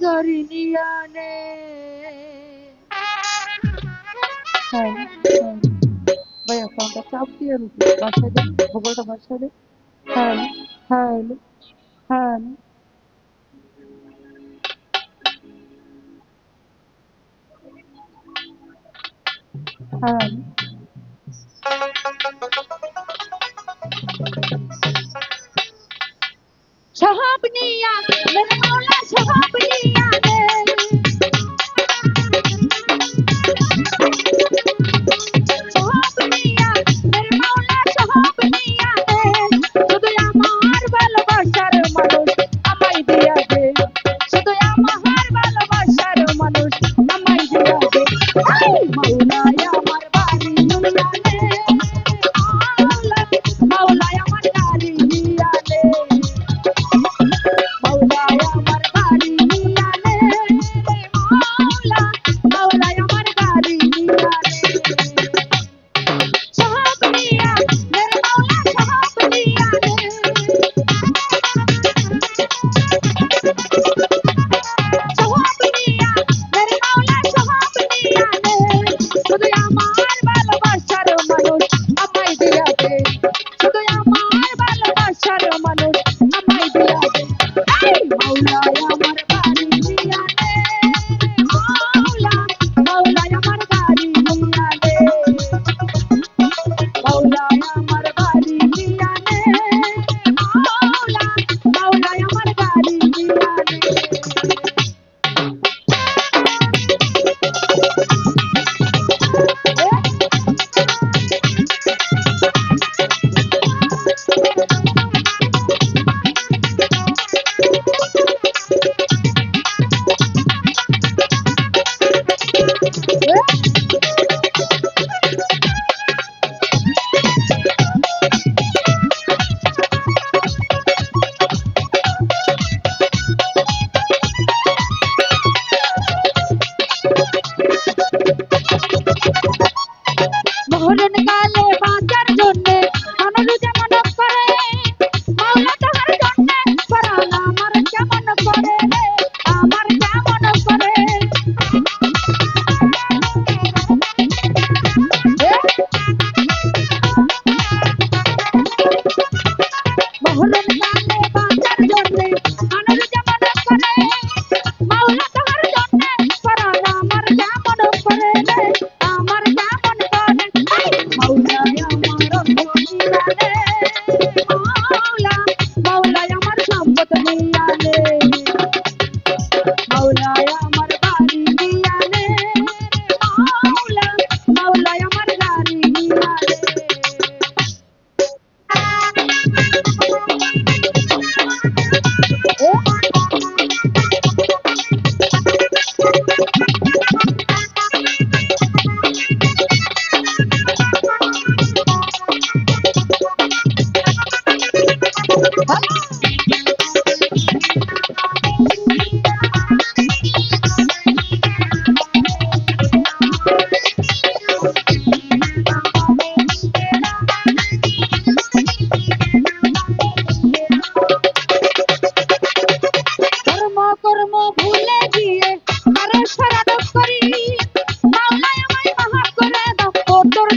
গাড়ি নিয়ে আনে। হ্যাঁ হ্যাঁ ভাইয়া ফোনটা চাপ দিয়ে রুকি বাসায় দে, ভূগোলটা বাসায় দে। হ্যাঁ হ্যাঁ হ্যাঁ হ্যাঁ शहाब निया मेरे मौला शहाब निया दे शहाब निया मेरे मौला शहाब निया दे শুধু আমার ভালোবাসার মানুষ আমায় দিয়া দে শুধু আমার ভালোবাসার মানুষ আমায় দিয়া দে মাওলায় আমার বাড়ি নিয়া দে মাওলায় আমার গাড়ি নিয়া দে মাওলায় আমার গাড়ি নিয়া দে মাওলা মাওলায় আমার গাড়ি নিয়া দে शहाब निया मेरे मौला शहाब निया दे शहाब निया मेरे मौला शहाब निया दे শুধু আমার ভালোবাসার মানুষ আমায় দিয়া দে শুধু আমার ভালোবাসার মানুষ আমায় দিয়া দে মাওলায় আমার বাড়ি নিয়া দে মাওলা মাওলায় আমার গাড়ি নিয়া দে মাওলায় আমার বাড়ি নিয়া দে মাওলা মাওলায় আমার গাড়ি নিয়া দে মহরণ কালে বাঁচার জন্যে মানুষ যেমন করে মাওলা তাহার জন্যে পরাণ আমার কেমন করে রে আমার কেমন করে মহরণ কালে বাঁচার জন্যে মানুষ যেমন করে মাওলা তাহার জন্যে পরাণ আমার কেমন করে রে আমার কেমন করে মাওলায় আমার অর্থ নিয়া দে মাওলা মাওলায় আমার সম্পদ নিয়া দে মাওলায় আমার বাড়ি নিয়া দে মাওলা মাওলায় আমার গাড়ি নিয়া দে কর্ম কর্ম ভুলে গিয়ে আরে শরণ করি মাওলায় আমায় মাফ করে দাও ও তোর